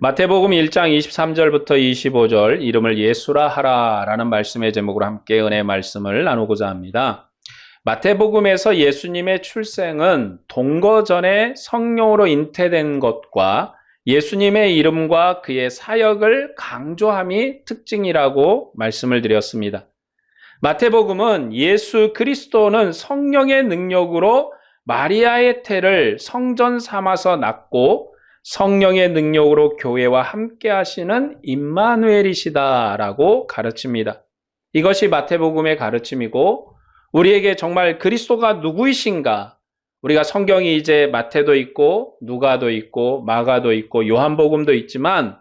마태복음 1장 23절부터 25절 이름을 예수라 하라 라는 말씀의 제목으로 함께 은혜의 말씀을 나누고자 합니다. 마태복음에서 예수님의 출생은 동거전에 성령으로 잉태된 것과 예수님의 이름과 그의 사역을 강조함이 특징이라고 말씀을 드렸습니다. 마태복음은 예수 그리스도는 성령의 능력으로 마리아의 태를 성전 삼아서 낳고 성령의 능력으로 교회와 함께 하시는 임마누엘이시다라고 가르칩니다. 이것이 마태복음의 가르침이고 우리에게 정말 그리스도가 누구이신가? 우리가 성경이 이제 마태도 있고 누가도 있고 마가도 있고 요한복음도 있지만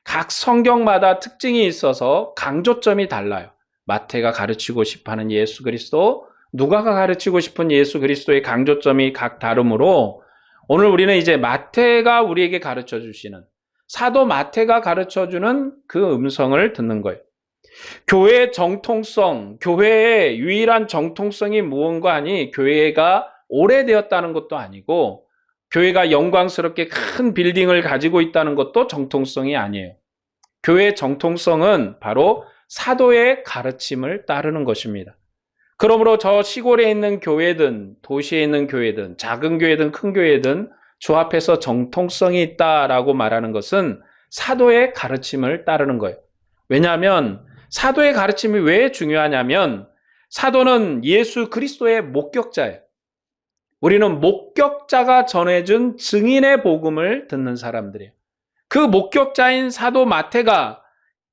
각 성경마다 특징이 있어서 강조점이 달라요. 마태가 가르치고 싶어하는 예수 그리스도, 누가가 가르치고 싶은 예수 그리스도의 강조점이 각 다르므로 오늘 우리는 이제 마태가 우리에게 가르쳐 주시는, 사도 마태가 가르쳐 주는 그 음성을 듣는 거예요. 교회의 정통성, 교회의 유일한 정통성이 무언가 하니 교회가 오래되었다는 것도 아니고 교회가 영광스럽게 큰 빌딩을 가지고 있다는 것도 정통성이 아니에요. 교회의 정통성은 바로 사도의 가르침을 따르는 것입니다. 그러므로 저 시골에 있는 교회든 도시에 있는 교회든 작은 교회든 큰 교회든 주 앞에서 정통성이 있다라고 말하는 것은 사도의 가르침을 따르는 거예요. 왜냐하면 사도의 가르침이 왜 중요하냐면 사도는 예수 그리스도의 목격자예요. 우리는 목격자가 전해준 증인의 복음을 듣는 사람들이에요. 그 목격자인 사도 마태가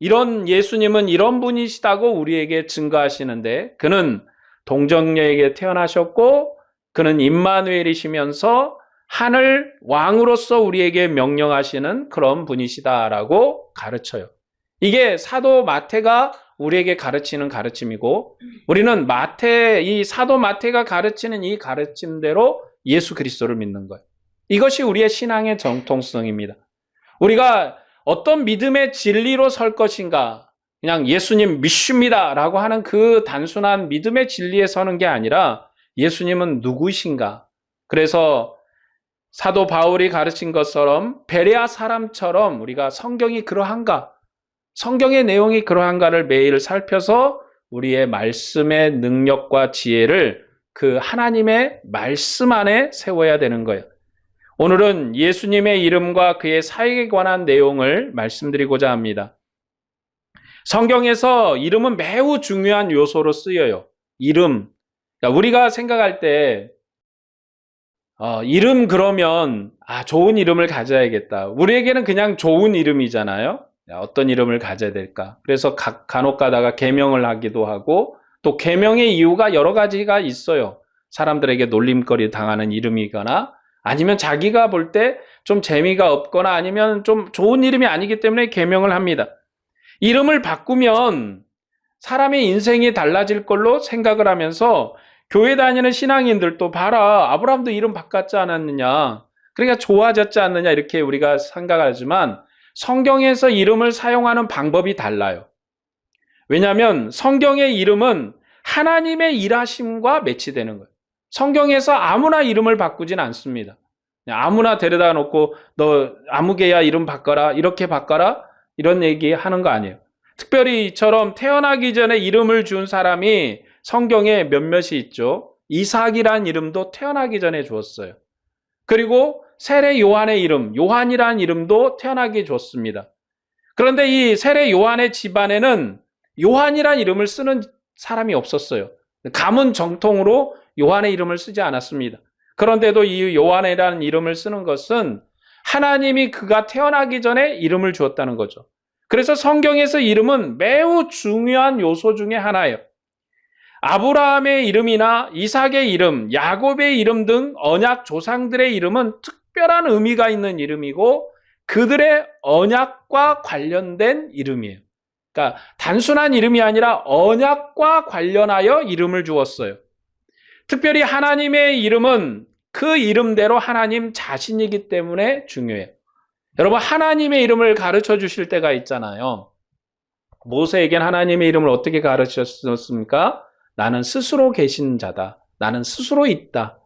이런 예수님은 이런 분이시다고 우리에게 증거하시는데 그는 동정녀에게 태어나셨고 그는 임마누엘이시면서 하늘 왕으로서 우리에게 명령하시는 그런 분이시다라고 가르쳐요. 이게 사도 마태가 우리에게 가르치는 가르침이고 우리는 이 사도 마태가 가르치는 이 가르침대로 예수 그리스도를 믿는 거예요. 이것이 우리의 신앙의 정통성입니다. 우리가 어떤 믿음의 진리로 설 것인가, 그냥 예수님 믿습니다 라고 하는 그 단순한 믿음의 진리에 서는 게 아니라 예수님은 누구이신가. 그래서 사도 바울이 가르친 것처럼 베레아 사람처럼 우리가 성경이 그러한가, 성경의 내용이 그러한가를 매일 살펴서 우리의 말씀의 능력과 지혜를 그 하나님의 말씀 안에 세워야 되는 거예요. 오늘은 예수님의 이름과 그의 사역에 관한 내용을 말씀드리고자 합니다. 성경에서 이름은 매우 중요한 요소로 쓰여요. 이름. 그러니까 우리가 생각할 때 이름 그러면 좋은 이름을 가져야겠다. 우리에게는 그냥 좋은 이름이잖아요. 어떤 이름을 가져야 될까? 그래서 간혹 가다가 계명을 하기도 하고 또 계명의 이유가 여러 가지가 있어요. 사람들에게 놀림거리 당하는 이름이거나 아니면 자기가 볼 때 좀 재미가 없거나 아니면 좀 좋은 이름이 아니기 때문에 계명을 합니다. 이름을 바꾸면 사람의 인생이 달라질 걸로 생각을 하면서 교회 다니는 신앙인들도 봐라, 아브라함도 이름 바꿨지 않았느냐, 그러니까 좋아졌지 않느냐 이렇게 우리가 생각하지만 성경에서 이름을 사용하는 방법이 달라요. 왜냐하면 성경의 이름은 하나님의 일하심과 매치되는 거예요. 성경에서 아무나 이름을 바꾸진 않습니다. 아무나 데려다 놓고 너 아무개야 이름 바꿔라, 이렇게 바꿔라 이런 얘기 하는 거 아니에요. 특별히 이처럼 태어나기 전에 이름을 준 사람이 성경에 몇몇이 있죠. 이삭이란 이름도 태어나기 전에 주었어요. 그리고 세례 요한의 이름, 요한이란 이름도 태어나기 줬습니다. 그런데 이 세례 요한의 집안에는 요한이란 이름을 쓰는 사람이 없었어요. 가문 정통으로 요한의 이름을 쓰지 않았습니다. 그런데도 이 요한이라는 이름을 쓰는 것은 하나님이 그가 태어나기 전에 이름을 주었다는 거죠. 그래서 성경에서 이름은 매우 중요한 요소 중에 하나예요. 아브라함의 이름이나 이삭의 이름, 야곱의 이름 등 언약 조상들의 이름은 특별한 의미가 있는 이름이고 그들의 언약과 관련된 이름이에요. 그러니까 단순한 이름이 아니라 언약과 관련하여 이름을 주었어요. 특별히 하나님의 이름은 그 이름대로 하나님 자신이기 때문에 중요해요. 여러분, 하나님의 이름을 가르쳐 주실 때가 있잖아요. 모세에겐 하나님의 이름을 어떻게 가르치셨습니까? 나는 스스로 계신 자다. 나는 스스로 있다.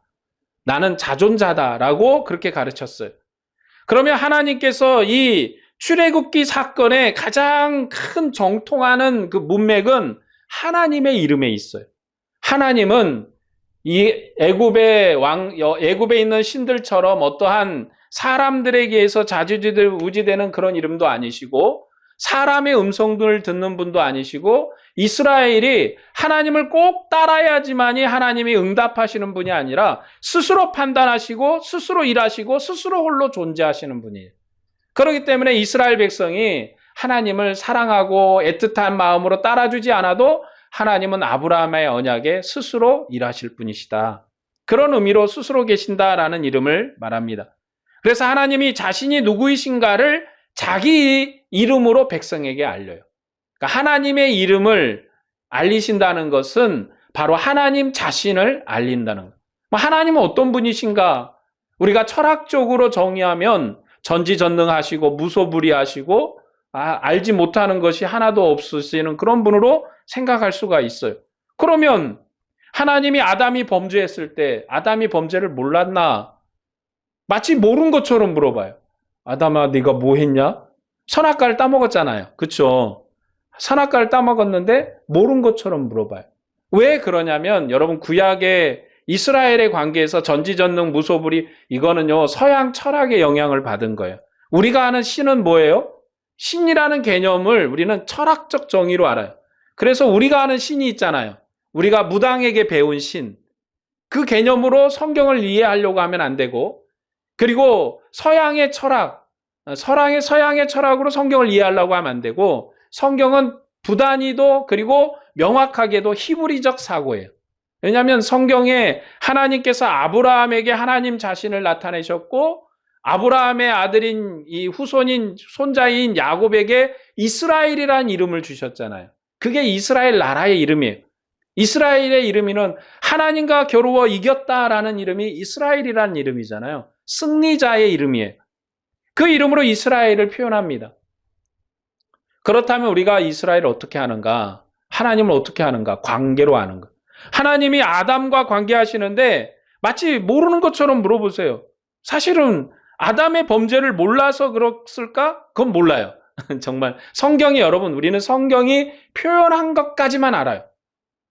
나는 자존자다라고 그렇게 가르쳤어요. 그러면 하나님께서 이 출애굽기 사건의 가장 큰 정통하는 그 문맥은 하나님의 이름에 있어요. 하나님은 이 애굽에 있는 신들처럼 어떠한 사람들에게 의해서 자주지우지되는 그런 이름도 아니시고, 사람의 음성들을 듣는 분도 아니시고, 이스라엘이 하나님을 꼭 따라야지만이 하나님이 응답하시는 분이 아니라 스스로 판단하시고 스스로 일하시고 스스로 홀로 존재하시는 분이에요. 그렇기 때문에 이스라엘 백성이 하나님을 사랑하고 애틋한 마음으로 따라주지 않아도 하나님은 아브라함의 언약에 스스로 일하실 분이시다. 그런 의미로 스스로 계신다라는 이름을 말합니다. 그래서 하나님이 자신이 누구이신가를 자기 이름으로 백성에게 알려요. 그러니까 하나님의 이름을 알리신다는 것은 바로 하나님 자신을 알린다는 거예요. 하나님은 어떤 분이신가? 우리가 철학적으로 정의하면 전지전능하시고 무소불위하시고 알지 못하는 것이 하나도 없으시는 그런 분으로 생각할 수가 있어요. 그러면 하나님이 아담이 범죄했을 때 아담이 범죄를 몰랐나? 마치 모른 것처럼 물어봐요. 아담아, 네가 뭐 했냐? 선악과를 따먹었잖아요. 그렇죠? 선악과를 따먹었는데 모른 것처럼 물어봐요. 왜 그러냐면 여러분, 구약의 이스라엘의 관계에서 전지전능 무소불위, 이거는요 서양 철학의 영향을 받은 거예요. 우리가 아는 신은 뭐예요? 신이라는 개념을 우리는 철학적 정의로 알아요. 그래서 우리가 아는 신이 있잖아요. 우리가 무당에게 배운 신, 그 개념으로 성경을 이해하려고 하면 안 되고, 그리고 서양의 철학, 서양의 철학으로 성경을 이해하려고 하면 안 되고, 성경은 부단히도 그리고 명확하게도 히브리적 사고예요. 왜냐하면 성경에 하나님께서 아브라함에게 하나님 자신을 나타내셨고, 아브라함의 아들인 이 후손인 손자인 야곱에게 이스라엘이라는 이름을 주셨잖아요. 그게 이스라엘 나라의 이름이에요. 이스라엘의 이름은 하나님과 겨루어 이겼다라는 이름이 이스라엘이라는 이름이잖아요. 승리자의 이름이에요. 그 이름으로 이스라엘을 표현합니다. 그렇다면 우리가 이스라엘을 어떻게 하는가? 하나님을 어떻게 하는가? 관계로 하는가? 하나님이 아담과 관계하시는데 마치 모르는 것처럼 물어보세요. 사실은 아담의 범죄를 몰라서 그렇을까? 그건 몰라요. 정말 성경이, 여러분, 우리는 성경이 표현한 것까지만 알아요.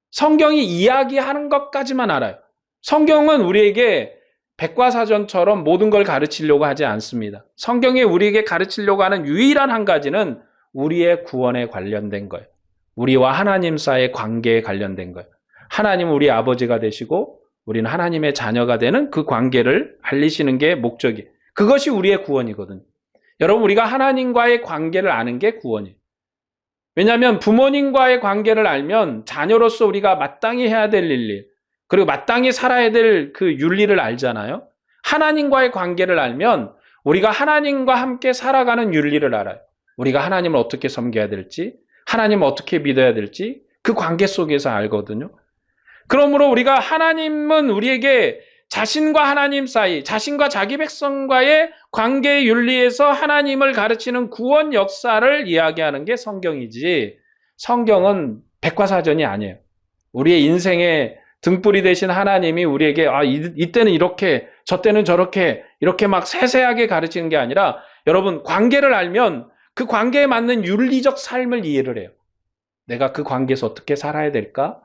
성경이 이야기하는 것까지만 알아요. 성경은 우리에게 백과사전처럼 모든 걸 가르치려고 하지 않습니다. 성경이 우리에게 가르치려고 하는 유일한 한 가지는 우리의 구원에 관련된 거예요. 우리와 하나님 사이의 관계에 관련된 거예요. 하나님은 우리 아버지가 되시고 우리는 하나님의 자녀가 되는 그 관계를 알리시는 게 목적이에요. 그것이 우리의 구원이거든요. 여러분, 우리가 하나님과의 관계를 아는 게 구원이에요. 왜냐하면 부모님과의 관계를 알면 자녀로서 우리가 마땅히 해야 될 일, 그리고 마땅히 살아야 될 그 윤리를 알잖아요. 하나님과의 관계를 알면 우리가 하나님과 함께 살아가는 윤리를 알아요. 우리가 하나님을 어떻게 섬겨야 될지, 하나님을 어떻게 믿어야 될지 그 관계 속에서 알거든요. 그러므로 우리가, 하나님은 우리에게 자신과 하나님 사이, 자신과 자기 백성과의 관계의 윤리에서 하나님을 가르치는 구원 역사를 이야기하는 게 성경이지, 성경은 백과사전이 아니에요. 우리의 인생의 등불이 되신 하나님이 우리에게 이때는 이렇게, 저때는 저렇게, 이렇게 막 세세하게 가르치는 게 아니라, 여러분, 관계를 알면 그 관계에 맞는 윤리적 삶을 이해를 해요. 내가 그 관계에서 어떻게 살아야 될까?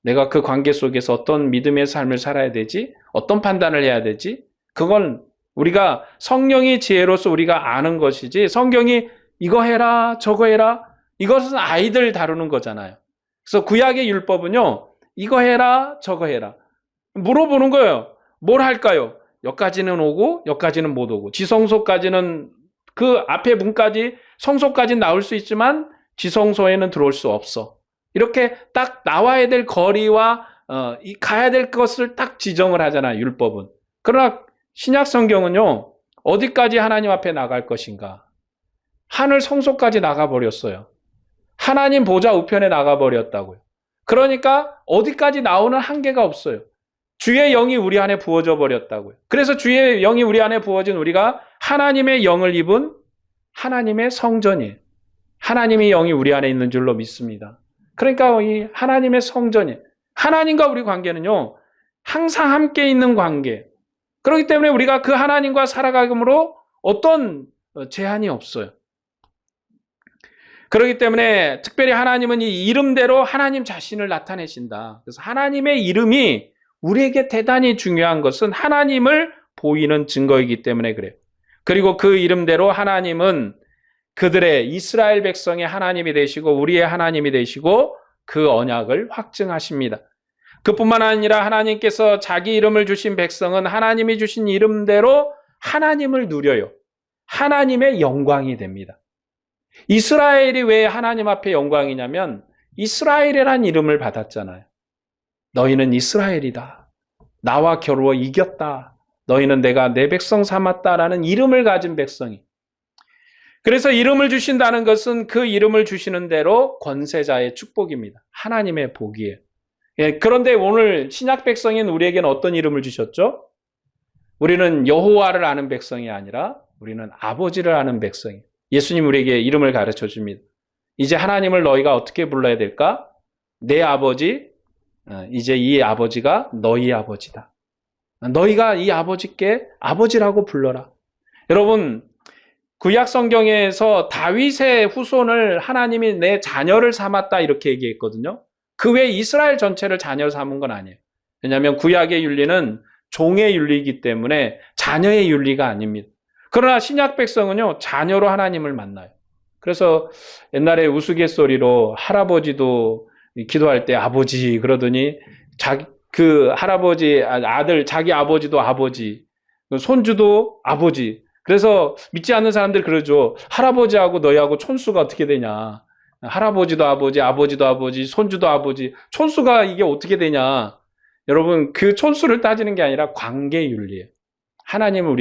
내가 그 관계 속에서 어떤 믿음의 삶을 살아야 되지? 어떤 판단을 해야 되지? 그건 우리가 성령의 지혜로서 우리가 아는 것이지, 성경이 이거 해라 저거 해라, 이것은 아이들 다루는 거잖아요. 그래서 구약의 율법은요, 이거 해라 저거 해라 물어보는 거예요. 뭘 할까요? 여기까지는 오고 여기까지는 못 오고, 지성소까지는, 그 앞에 문까지, 성소까지는 나올 수 있지만 지성소에는 들어올 수 없어. 이렇게 딱 나와야 될 거리와 가야 될 것을 딱 지정을 하잖아요, 율법은. 그러나 신약 성경은요, 어디까지 하나님 앞에 나갈 것인가? 하늘 성소까지 나가버렸어요. 하나님 보좌 우편에 나가버렸다고요. 그러니까 어디까지 나오는 한계가 없어요. 주의 영이 우리 안에 부어져 버렸다고요. 그래서 주의 영이 우리 안에 부어진 우리가 하나님의 영을 입은 하나님의 성전이에요. 하나님의 영이 우리 안에 있는 줄로 믿습니다. 그러니까 이 하나님의 성전이에요. 하나님과 우리 관계는요, 항상 함께 있는 관계. 그렇기 때문에 우리가 그 하나님과 살아가므로 어떤 제한이 없어요. 그렇기 때문에 특별히 하나님은 이 이름대로 하나님 자신을 나타내신다. 그래서 하나님의 이름이 우리에게 대단히 중요한 것은 하나님을 보이는 증거이기 때문에 그래요. 그리고 그 이름대로 하나님은 그들의 이스라엘 백성의 하나님이 되시고 우리의 하나님이 되시고 그 언약을 확증하십니다. 그뿐만 아니라 하나님께서 자기 이름을 주신 백성은 하나님이 주신 이름대로 하나님을 누려요. 하나님의 영광이 됩니다. 이스라엘이 왜 하나님 앞에 영광이냐면 이스라엘이란 이름을 받았잖아요. 너희는 이스라엘이다. 나와 겨루어 이겼다. 너희는 내가 내 백성 삼았다라는 이름을 가진 백성이. 그래서 이름을 주신다는 것은 그 이름을 주시는 대로 권세자의 축복입니다. 하나님의 복이에요. 예, 그런데 오늘 신약 백성인 우리에게는 어떤 이름을 주셨죠? 우리는 여호와를 아는 백성이 아니라 우리는 아버지를 아는 백성이에요. 예수님 우리에게 이름을 가르쳐 줍니다. 이제 하나님을 너희가 어떻게 불러야 될까? 내 아버지, 이제 이 아버지가 너희 아버지다. 너희가 이 아버지께 아버지라고 불러라. 여러분, 구약 성경에서 다윗의 후손을 하나님이 내 자녀를 삼았다 이렇게 얘기했거든요. 그 외에 이스라엘 전체를 자녀 삼은 건 아니에요. 왜냐하면 구약의 윤리는 종의 윤리이기 때문에 자녀의 윤리가 아닙니다. 그러나 신약 백성은요, 자녀로 하나님을 만나요. 그래서 옛날에 우스갯소리로 할아버지도 기도할 때 아버지 그러더니 그 할아버지 아들 자기 아버지도 아버지, 손주도 아버지. 그래서 믿지 않는 사람들 그러죠. 할아버지하고 너희하고 촌수가 어떻게 되냐. 할아버지도 아버지, 아버지도 아버지, 손주도 아버지. 촌수가 이게 어떻게 되냐. 여러분, 그 촌수를 따지는 게 아니라 관계윤리예요. 하나님을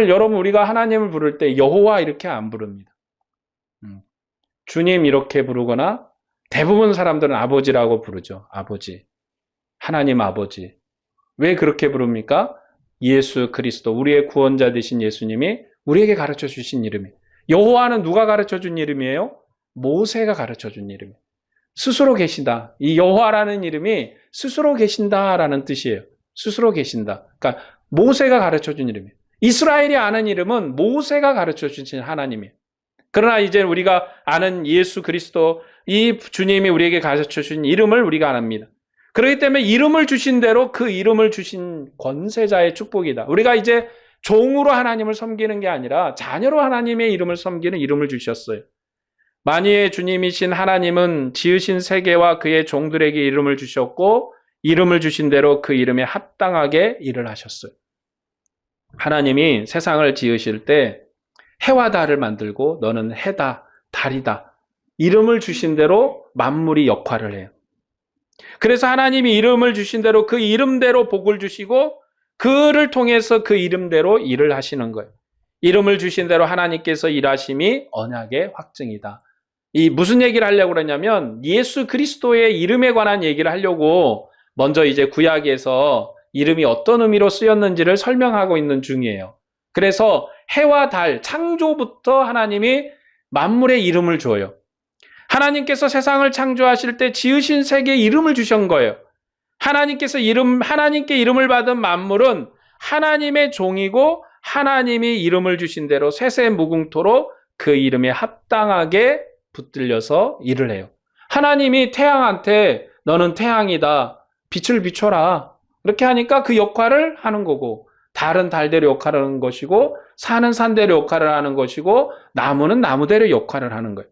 여러분 우리가 하나님을 부를 때 여호와 이렇게 안 부릅니다. 주님 이렇게 부르거나 대부분 사람들은 아버지라고 부르죠. 아버지. 하나님 아버지. 왜 그렇게 부릅니까? 예수 그리스도, 우리의 구원자 되신 예수님이 우리에게 가르쳐 주신 이름이에요. 여호와는 누가 가르쳐 준 이름이에요? 모세가 가르쳐 준 이름이에요. 스스로 계신다. 이 여호와라는 이름이 스스로 계신다라는 뜻이에요. 스스로 계신다. 그러니까 모세가 가르쳐 준 이름이에요. 이스라엘이 아는 이름은 모세가 가르쳐 주신 하나님이에요. 그러나 이제 우리가 아는 예수 그리스도, 이 주님이 우리에게 가르쳐 주신 이름을 우리가 압니다. 그렇기 때문에 이름을 주신 대로 그 이름을 주신 권세자의 축복이다. 우리가 이제 종으로 하나님을 섬기는 게 아니라 자녀로 하나님의 이름을 섬기는 이름을 주셨어요. 만유의 주님이신 하나님은 지으신 세계와 그의 종들에게 이름을 주셨고 이름을 주신 대로 그 이름에 합당하게 일을 하셨어요. 하나님이 세상을 지으실 때 해와 달을 만들고 너는 해다, 달이다. 이름을 주신 대로 만물이 역할을 해요. 그래서 하나님이 이름을 주신 대로 그 이름대로 복을 주시고 그를 통해서 그 이름대로 일을 하시는 거예요. 이름을 주신 대로 하나님께서 일하심이 언약의 확증이다. 이 무슨 얘기를 하려고 그러냐면 예수 그리스도의 이름에 관한 얘기를 하려고 먼저 이제 구약에서 이름이 어떤 의미로 쓰였는지를 설명하고 있는 중이에요. 그래서 해와 달, 창조부터 하나님이 만물의 이름을 줘요. 하나님께서 세상을 창조하실 때 지으신 세계에 이름을 주신 거예요. 하나님께 이름을 받은 만물은 하나님의 종이고 하나님이 이름을 주신 대로 세세무궁토로 그 이름에 합당하게 붙들려서 일을 해요. 하나님이 태양한테 너는 태양이다. 빛을 비춰라. 이렇게 하니까 그 역할을 하는 거고 달은 달대로 역할을 하는 것이고 산은 산대로 역할을 하는 것이고 나무는 나무대로 역할을 하는 거예요.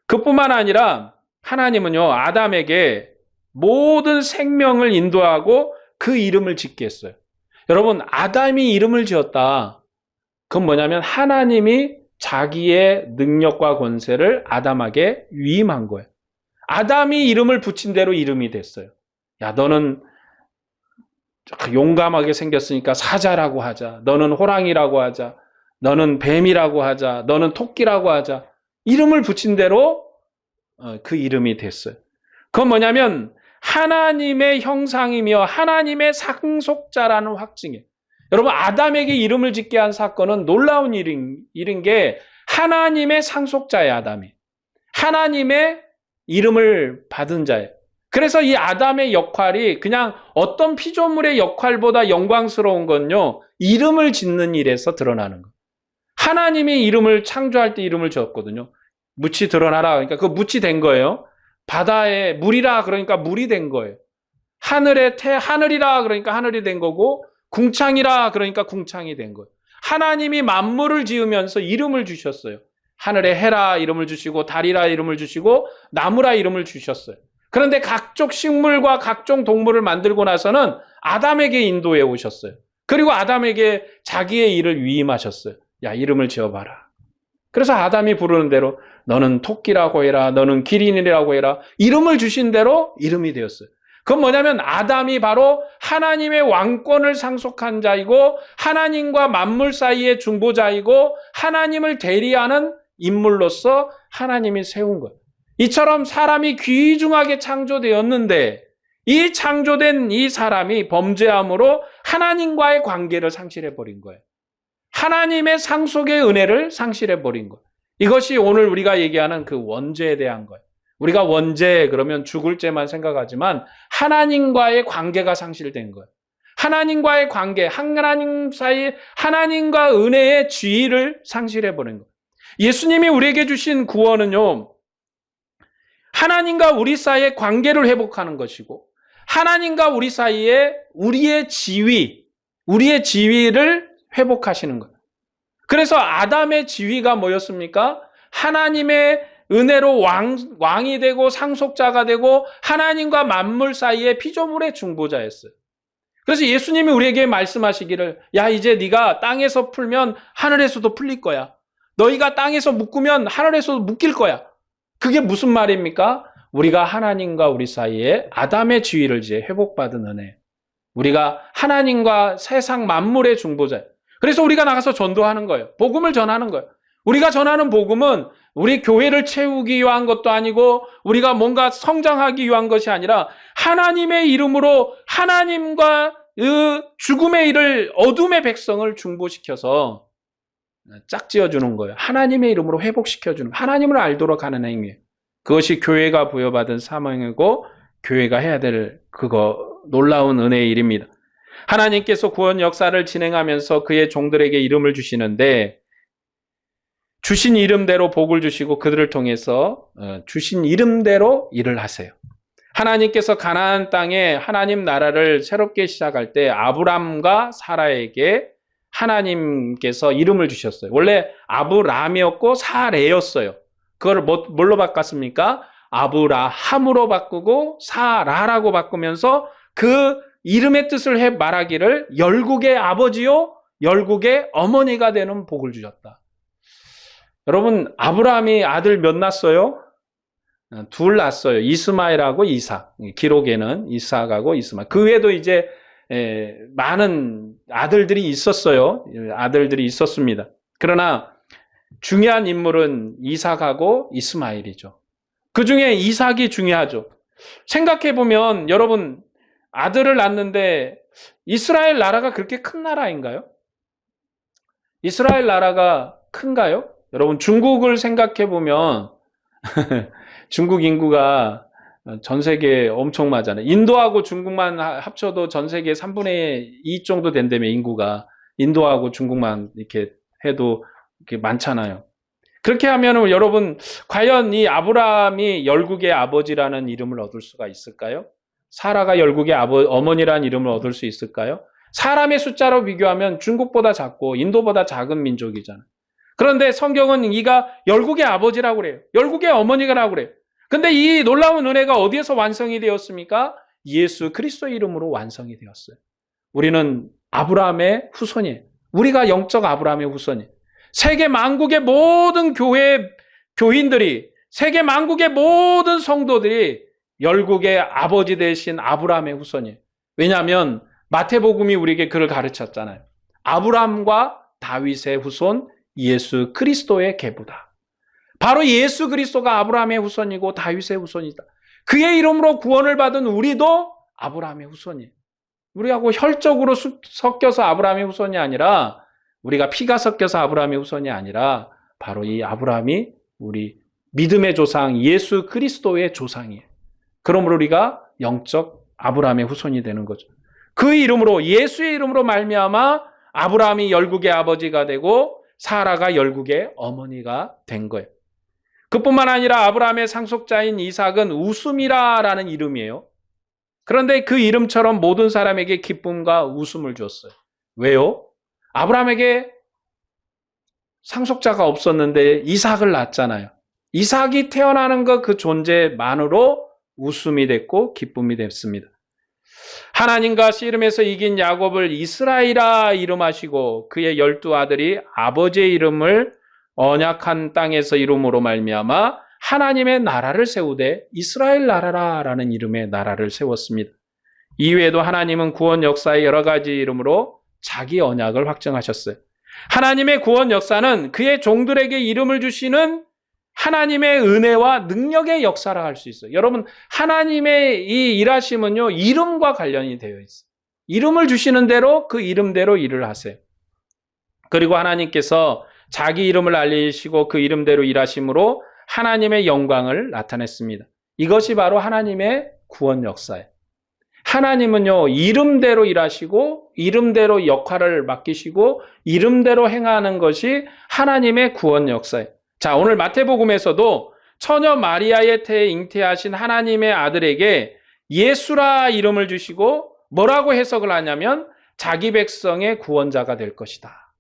그뿐만 아니라 하나님은요 아담에게 모든 생명을 인도하고 그 이름을 짓게 했어요. 여러분 아담이 이름을 지었다. 그건 뭐냐면 하나님이 자기의 능력과 권세를 아담에게 위임한 거예요. 아담이 이름을 붙인 대로 이름이 됐어요. 야 너는 용감하게 생겼으니까 사자라고 하자. 너는 호랑이라고 하자. 너는 뱀이라고 하자. 너는 토끼라고 하자. 이름을 붙인 대로 그 이름이 됐어요. 그건 뭐냐면 하나님의 형상이며 하나님의 상속자라는 확증이에요. 여러분 아담에게 이름을 짓게 한 사건은 놀라운 일인 게 하나님의 상속자예요. 아담이. 하나님의 이름을 받은 자예요. 그래서 이 아담의 역할이 그냥 어떤 피조물의 역할보다 영광스러운 건요. 이름을 짓는 일에서 드러나는 거예요. 하나님이 이름을 창조할 때 이름을 지었거든요. 묻이 드러나라. 그러니까 그 묻이 된 거예요. 바다에 물이라 그러니까 물이 된 거예요. 하늘이라 그러니까 하늘이 된 거고, 궁창이라 그러니까 궁창이 된 거예요. 하나님이 만물을 지으면서 이름을 주셨어요. 하늘에 해라 이름을 주시고, 달이라 이름을 주시고, 나무라 이름을 주셨어요. 그런데 각종 식물과 각종 동물을 만들고 나서는 아담에게 인도해 오셨어요. 그리고 아담에게 자기의 일을 위임하셨어요. 야, 이름을 지어봐라. 그래서 아담이 부르는 대로 너는 토끼라고 해라, 너는 기린이라고 해라. 이름을 주신 대로 이름이 되었어요. 그건 뭐냐면 아담이 바로 하나님의 왕권을 상속한 자이고, 하나님과 만물 사이의 중보자이고, 하나님을 대리하는 인물로서 하나님이 세운 거예요. 이처럼 사람이 귀중하게 창조되었는데, 이 창조된 이 사람이 범죄함으로 하나님과의 관계를 상실해버린 거예요. 하나님의 상속의 은혜를 상실해버린 거예요. 이것이 오늘 우리가 얘기하는 그 원죄에 대한 거예요. 우리가 원죄 그러면 죽을 죄만 생각하지만 하나님과의 관계가 상실된 거예요. 하나님과의 관계, 하나님 사이, 하나님과 은혜의 지위를 상실해버린 거예요. 예수님이 우리에게 주신 구원은요, 하나님과 우리 사이의 관계를 회복하는 것이고, 하나님과 우리 사이에 우리의 지위를 회복하시는 거예요. 그래서 아담의 지위가 뭐였습니까? 하나님의 은혜로 왕이 되고 상속자가 되고 하나님과 만물 사이의 피조물의 중보자였어요. 그래서 예수님이 우리에게 말씀하시기를, 야, 이제 네가 땅에서 풀면 하늘에서도 풀릴 거야. 너희가 땅에서 묶으면 하늘에서도 묶일 거야. 그게 무슨 말입니까? 우리가 하나님과 우리 사이에 아담의 지위를 이제 회복받은 은혜. 우리가 하나님과 세상 만물의 중보자예요. 그래서 우리가 나가서 전도하는 거예요. 복음을 전하는 거예요. 우리가 전하는 복음은 우리 교회를 채우기 위한 것도 아니고 우리가 뭔가 성장하기 위한 것이 아니라 하나님의 이름으로 하나님과 그 죽음의 일을, 어둠의 백성을 중보시켜서 짝지어주는 거예요. 하나님의 이름으로 회복시켜주는, 하나님을 알도록 하는 행위예요. 그것이 교회가 부여받은 사명이고 교회가 해야 될 그거 놀라운 은혜의 일입니다. 하나님께서 구원 역사를 진행하면서 그의 종들에게 이름을 주시는데, 주신 이름대로 복을 주시고 그들을 통해서 주신 이름대로 일을 하세요. 하나님께서 가나안 땅에 하나님 나라를 새롭게 시작할 때 아브람과 사라에게 하나님께서 이름을 주셨어요. 원래 아브람이었고 사레였어요. 그걸 뭘로 바꿨습니까? 아브라함으로 바꾸고 사라라고 바꾸면서 그 이름의 뜻을 말하기를 열국의 아버지요 열국의 어머니가 되는 복을 주셨다. 여러분, 아브라함이 아들 몇 낳았어요? 둘 낳았어요. 이스마엘하고 이삭. 기록에는 이삭하고 이스마엘. 그 외에도 이제 많은 아들들이 있었어요. 아들들이 있었습니다. 그러나 중요한 인물은 이삭하고 이스마엘이죠. 그 중에 이삭이 중요하죠. 생각해보면 여러분, 아들을 낳는데 이스라엘 나라가 그렇게 큰 나라인가요? 이스라엘 나라가 큰가요? 여러분, 중국을 생각해보면 중국 인구가 전 세계에 엄청 많잖아요. 인도하고 중국만 합쳐도 전 세계 3분의 2 정도 된다며, 인구가. 인도하고 중국만 이렇게 해도 이렇게 많잖아요. 그렇게 하면 여러분, 과연 이 아브라함이 열국의 아버지라는 이름을 얻을 수가 있을까요? 사라가 열국의 어머니라는 이름을 얻을 수 있을까요? 사람의 숫자로 비교하면 중국보다 작고 인도보다 작은 민족이잖아요. 그런데 성경은 이가 열국의 아버지라고 그래요. 열국의 어머니라고 그래요. 근데 이 놀라운 은혜가 어디에서 완성이 되었습니까? 예수 그리스도의 이름으로 완성이 되었어요. 우리는 아브라함의 후손이에요. 우리가 영적 아브라함의 후손이에요. 세계 만국의 모든 교인들이, 세계 만국의 모든 성도들이 열국의 아버지 되신 아브라함의 후손이에요. 왜냐하면 마태복음이 우리에게 그를 가르쳤잖아요. 아브라함과 다윗의 후손 예수 그리스도의 계보다. 바로 예수 그리스도가 아브라함의 후손이고 다윗의 후손이다. 그의 이름으로 구원을 받은 우리도 아브라함의 후손이에요. 우리하고 혈적으로 섞여서 아브라함의 후손이 아니라, 우리가 피가 섞여서 아브라함의 후손이 아니라 바로 이 아브라함이 우리 믿음의 조상 예수 그리스도의 조상이에요. 그러므로 우리가 영적 아브라함의 후손이 되는 거죠. 그 이름으로, 예수의 이름으로 말미암아 아브라함이 열국의 아버지가 되고 사라가 열국의 어머니가 된 거예요. 그뿐만 아니라 아브라함의 상속자인 이삭은 웃음이라라는 이름이에요. 그런데 그 이름처럼 모든 사람에게 기쁨과 웃음을 줬어요. 왜요? 아브라함에게 상속자가 없었는데 이삭을 낳았잖아요. 이삭이 태어나는 것 그 존재만으로 웃음이 됐고 기쁨이 됐습니다. 하나님과 씨름에서 이긴 야곱을 이스라엘아 이름하시고 그의 12아들이 아버지의 이름을 언약한 땅에서 이름으로 말미암아 하나님의 나라를 세우되 이스라엘 나라라는 이름의 나라를 세웠습니다. 이외에도 하나님은 구원 역사의 여러 가지 이름으로 자기 언약을 확정하셨어요. 하나님의 구원 역사는 그의 종들에게 이름을 주시는 하나님의 은혜와 능력의 역사라 할 수 있어요. 여러분, 하나님의 이 일하심은요, 이름과 관련이 되어 있어요. 이름을 주시는 대로 그 이름대로 일을 하세요. 그리고 하나님께서 자기 이름을 알리시고 그 이름대로 일하심으로 하나님의 영광을 나타냈습니다. 이것이 바로 하나님의 구원 역사예요. 하나님은요, 이름대로 일하시고 이름대로 역할을 맡기시고 이름대로 행하는 것이 하나님의 구원 역사예요. 자, 오늘 마태복음에서도 처녀 마리아의 태에 잉태하신 하나님의 아들에게 예수라 이름을 주시고 뭐라고 해석을 하냐면 자기 백성의 구원자가 될 것이다.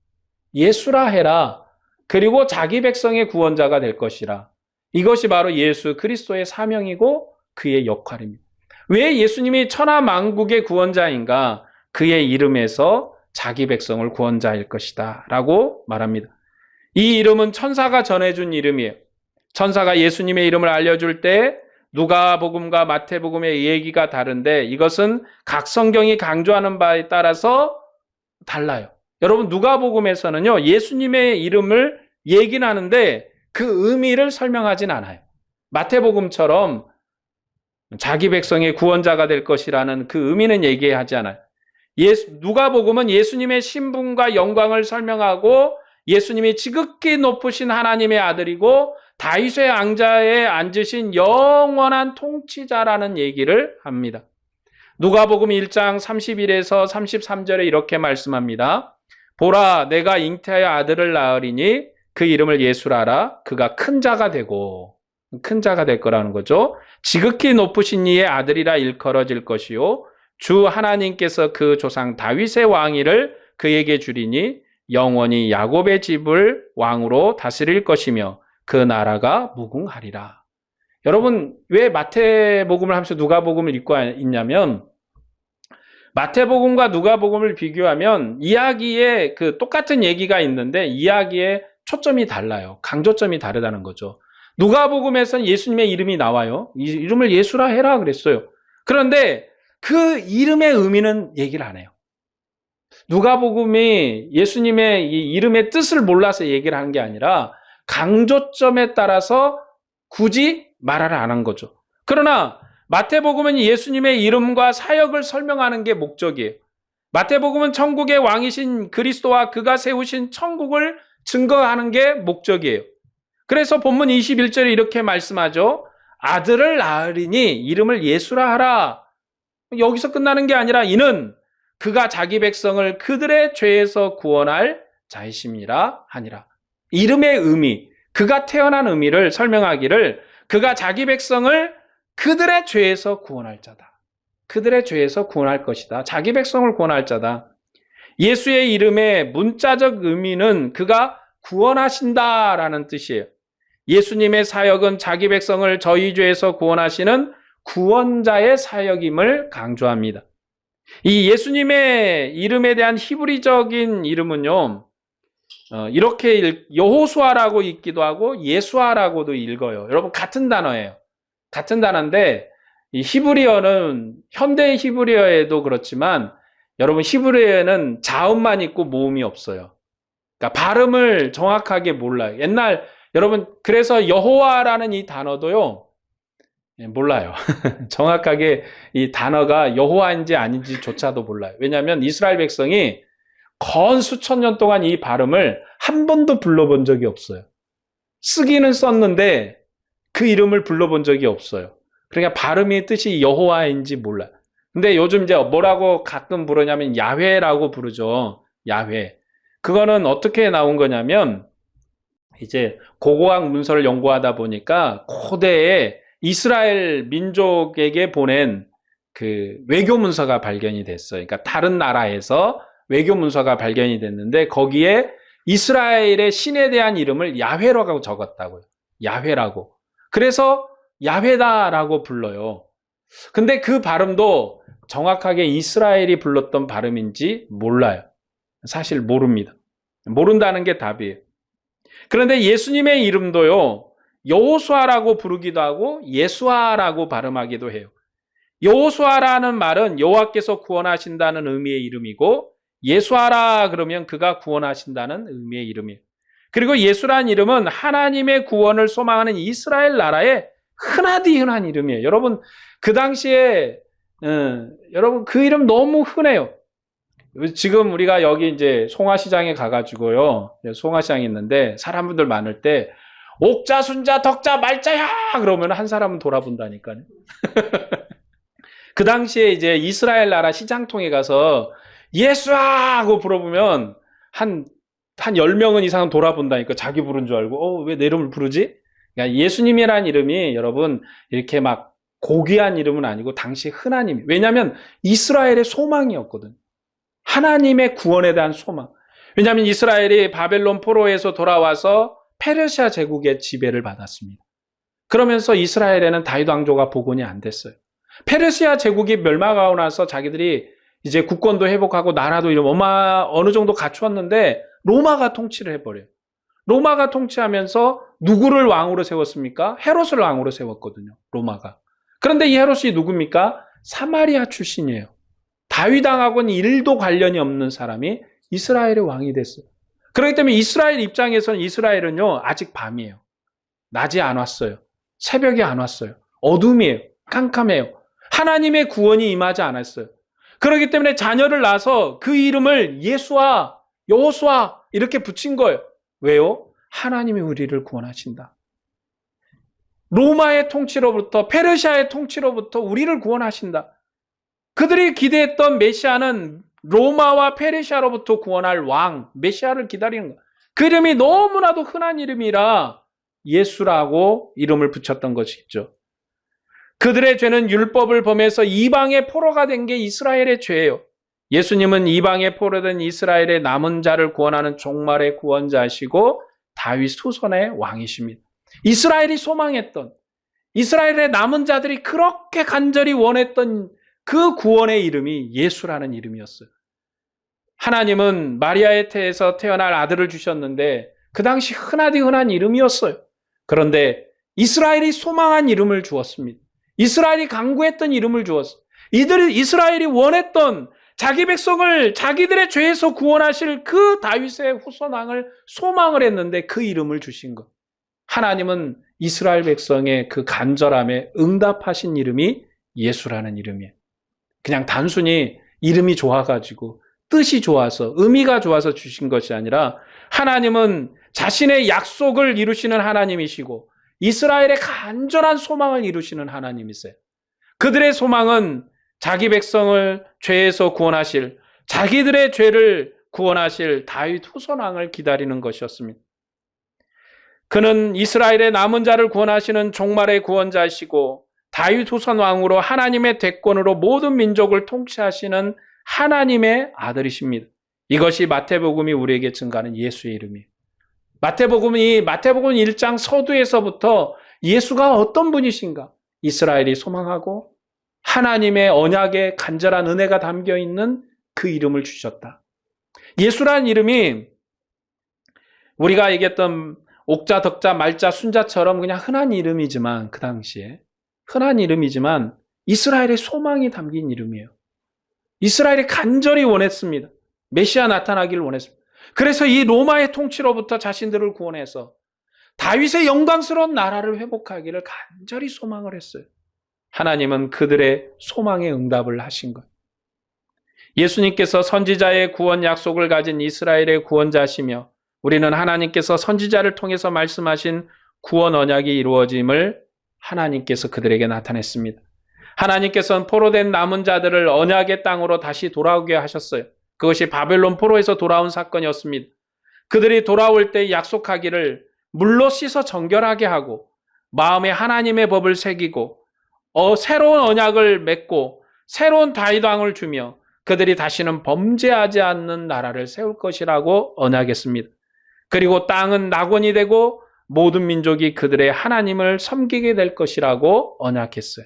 예수라 해라. 그리고 자기 백성의 구원자가 될 것이라. 이것이 바로 예수 그리스도의 사명이고 그의 역할입니다. 왜 예수님이 천하 만국의 구원자인가? 그의 이름에서 자기 백성을 구원자일 것이다 라고 말합니다. 이 이름은 천사가 전해준 이름이에요. 천사가 예수님의 이름을 알려줄 때 누가복음과 마태복음의 얘기가 다른데 이것은 각 성경이 강조하는 바에 따라서 달라요. 여러분, 누가복음에서는요, 예수님의 이름을 얘기는 하는데 그 의미를 설명하진 않아요. 마태복음처럼 자기 백성의 구원자가 될 것이라는 그 의미는 얘기하지 않아요. 누가복음은 예수님의 신분과 영광을 설명하고 예수님이 지극히 높으신 하나님의 아들이고 다윗의 왕좌에 앉으신 영원한 통치자라는 얘기를 합니다. 누가복음 1장 31에서 33절에 이렇게 말씀합니다. 보라, 내가 잉태하여 아들을 낳으리니 그 이름을 예수라라. 그가 큰 자가 되고, 큰 자가 될 거라는 거죠. 지극히 높으신 이의 아들이라 일컬어질 것이요 주 하나님께서 그 조상 다윗의 왕위를 그에게 주리니 영원히 야곱의 집을 왕으로 다스릴 것이며 그 나라가 무궁하리라. 여러분, 왜 마태복음을 하면서 누가복음을 읽고 있냐면 마태복음과 누가복음을 비교하면 이야기에 그 똑같은 얘기가 있는데 이야기의 초점이 달라요. 강조점이 다르다는 거죠. 누가복음에서는 예수님의 이름이 나와요. 이 이름을 예수라 해라 그랬어요. 그런데 그 이름의 의미는 얘기를 안 해요. 누가복음이 예수님의 이 이름의 뜻을 몰라서 얘기를 하는 게 아니라 강조점에 따라서 굳이 말을 안 한 거죠. 그러나 마태복음은 예수님의 이름과 사역을 설명하는 게 목적이에요. 마태복음은 천국의 왕이신 그리스도와 그가 세우신 천국을 증거하는 게 목적이에요. 그래서 본문 21절에 이렇게 말씀하죠. 아들을 낳으리니 이름을 예수라 하라. 여기서 끝나는 게 아니라 이는 그가 자기 백성을 그들의 죄에서 구원할 자이심이라 하니라. 이름의 의미, 그가 태어난 의미를 설명하기를 그가 자기 백성을 그들의 죄에서 구원할 자다. 그들의 죄에서 구원할 것이다. 자기 백성을 구원할 자다. 예수의 이름의 문자적 의미는 그가 구원하신다라는 뜻이에요. 예수님의 사역은 자기 백성을 저희 죄에서 구원하시는 구원자의 사역임을 강조합니다. 이 예수님의 이름에 대한 히브리적인 이름은요, 이렇게 여호수아라고 읽기도 하고 예수아라고도 읽어요. 여러분, 같은 단어예요. 같은 단어인데 이 히브리어는 현대 히브리어에도 그렇지만 여러분, 히브리어에는 자음만 있고 모음이 없어요. 그러니까 발음을 정확하게 몰라요. 옛날 여러분, 그래서 여호와라는 이 단어도요, 몰라요. 정확하게 이 단어가 여호와인지 아닌지조차도 몰라요. 왜냐하면 이스라엘 백성이 건 수천 년 동안 이 발음을 한 번도 불러본 적이 없어요. 쓰기는 썼는데 그 이름을 불러본 적이 없어요. 그러니까 발음의 뜻이 여호와인지 몰라요. 근데 요즘 이제 뭐라고 가끔 부르냐면 야훼라고 부르죠. 야훼. 그거는 어떻게 나온 거냐면 이제 고고학 문서를 연구하다 보니까 고대에 이스라엘 민족에게 보낸 그 외교 문서가 발견이 됐어요. 그러니까 다른 나라에서 외교 문서가 발견이 됐는데 거기에 이스라엘의 신에 대한 이름을 야훼라고 적었다고요. 야훼라고. 그래서 야훼다라고 불러요. 근데 그 발음도 정확하게 이스라엘이 불렀던 발음인지 몰라요. 사실 모릅니다. 모른다는 게 답이에요. 그런데 예수님의 이름도요, 여호수아라고 부르기도 하고 예수아라고 발음하기도 해요. 여호수아라는 말은 여호와께서 구원하신다는 의미의 이름이고 예수아라 그러면 그가 구원하신다는 의미의 이름이에요. 그리고 예수라는 이름은 하나님의 구원을 소망하는 이스라엘 나라의 흔하디 흔한 이름이에요. 여러분 그 당시에 여러분 그 이름 너무 흔해요. 지금 우리가 여기 이제 송화시장에 가가지고요, 송화시장이 있는데 사람분들 많을 때 옥자, 순자, 덕자, 말자야 그러면 한 사람은 돌아본다니까요. 그 당시에 이제 이스라엘 나라 시장통에 가서 예수아 하고 부르면 한 10명은 이상은 돌아본다니까. 자기 부른 줄 알고 왜 내 이름을 부르지? 그러니까 예수님이라는 이름이 여러분 이렇게 막 고귀한 이름은 아니고 당시 흔한 이름. 왜냐하면 이스라엘의 소망이었거든. 하나님의 구원에 대한 소망. 왜냐하면 이스라엘이 바벨론 포로에서 돌아와서 페르시아 제국의 지배를 받았습니다. 그러면서 이스라엘에는 다윗 왕조가 복원이 안 됐어요. 페르시아 제국이 멸망하고 나서 자기들이 이제 국권도 회복하고 나라도 어느 정도 갖추었는데 로마가 통치를 해버려요. 로마가 통치하면서 누구를 왕으로 세웠습니까? 헤롯을 왕으로 세웠거든요. 로마가. 그런데 이 헤롯이 누굽니까? 사마리아 출신이에요. 다윗왕하고는 1도 관련이 없는 사람이 이스라엘의 왕이 됐어요. 그렇기 때문에 이스라엘 입장에서는 이스라엘은요 아직 밤이에요. 낮이 안 왔어요. 새벽이 안 왔어요. 어둠이에요. 캄캄해요. 하나님의 구원이 임하지 않았어요. 그렇기 때문에 자녀를 낳아서 그 이름을 예수아, 여호수아 이렇게 붙인 거예요. 왜요? 하나님이 우리를 구원하신다. 로마의 통치로부터, 페르시아의 통치로부터 우리를 구원하신다. 그들이 기대했던 메시아는 로마와 페르시아로부터 구원할 왕, 메시아를 기다리는 거예요. 그 이름이 너무나도 흔한 이름이라 예수라고 이름을 붙였던 것이죠. 그들의 죄는 율법을 범해서 이방의 포로가 된 게 이스라엘의 죄예요. 예수님은 이방의 포로된 이스라엘의 남은 자를 구원하는 종말의 구원자시고 다윗 후손의 왕이십니다. 이스라엘이 소망했던, 이스라엘의 남은 자들이 그렇게 간절히 원했던 그 구원의 이름이 예수라는 이름이었어요. 하나님은 마리아의 태에서 태어날 아들을 주셨는데 그 당시 흔하디 흔한 이름이었어요. 그런데 이스라엘이 소망한 이름을 주었습니다. 이스라엘이 간구했던 이름을 주었어요. 이스라엘이 원했던 자기 백성을 자기들의 죄에서 구원하실 그 다윗의 후손왕을 소망을 했는데 그 이름을 주신 것. 하나님은 이스라엘 백성의 그 간절함에 응답하신 이름이 예수라는 이름이에요. 그냥 단순히 이름이 좋아가지고 뜻이 좋아서 의미가 좋아서 주신 것이 아니라 하나님은 자신의 약속을 이루시는 하나님이시고 이스라엘의 간절한 소망을 이루시는 하나님이세요. 그들의 소망은 자기 백성을 죄에서 구원하실, 자기들의 죄를 구원하실 다윗 후손왕을 기다리는 것이었습니다. 그는 이스라엘의 남은 자를 구원하시는 종말의 구원자이시고 다윗 후손 왕으로 하나님의 대권으로 모든 민족을 통치하시는 하나님의 아들이십니다. 이것이 마태복음이 우리에게 증가하는 예수의 이름이에요. 마태복음 1장 서두에서부터 예수가 어떤 분이신가? 이스라엘이 소망하고 하나님의 언약의 간절한 은혜가 담겨 있는 그 이름을 주셨다. 예수라는 이름이 우리가 얘기했던 옥자, 덕자, 말자, 순자처럼 그냥 흔한 이름이지만 그 당시에 흔한 이름이지만 이스라엘의 소망이 담긴 이름이에요. 이스라엘이 간절히 원했습니다. 메시아 나타나기를 원했습니다. 그래서 이 로마의 통치로부터 자신들을 구원해서 다윗의 영광스러운 나라를 회복하기를 간절히 소망을 했어요. 하나님은 그들의 소망에 응답을 하신 것. 예수님께서 선지자의 구원 약속을 가진 이스라엘의 구원자시며 우리는 하나님께서 선지자를 통해서 말씀하신 구원 언약이 이루어짐을 하나님께서 그들에게 나타냈습니다. 하나님께서는 포로된 남은 자들을 언약의 땅으로 다시 돌아오게 하셨어요. 그것이 바벨론 포로에서 돌아온 사건이었습니다. 그들이 돌아올 때 약속하기를 물로 씻어 정결하게 하고 마음에 하나님의 법을 새기고 새로운 언약을 맺고 새로운 다윗 왕을 주며 그들이 다시는 범죄하지 않는 나라를 세울 것이라고 언약했습니다. 그리고 땅은 낙원이 되고 모든 민족이 그들의 하나님을 섬기게 될 것이라고 언약했어요.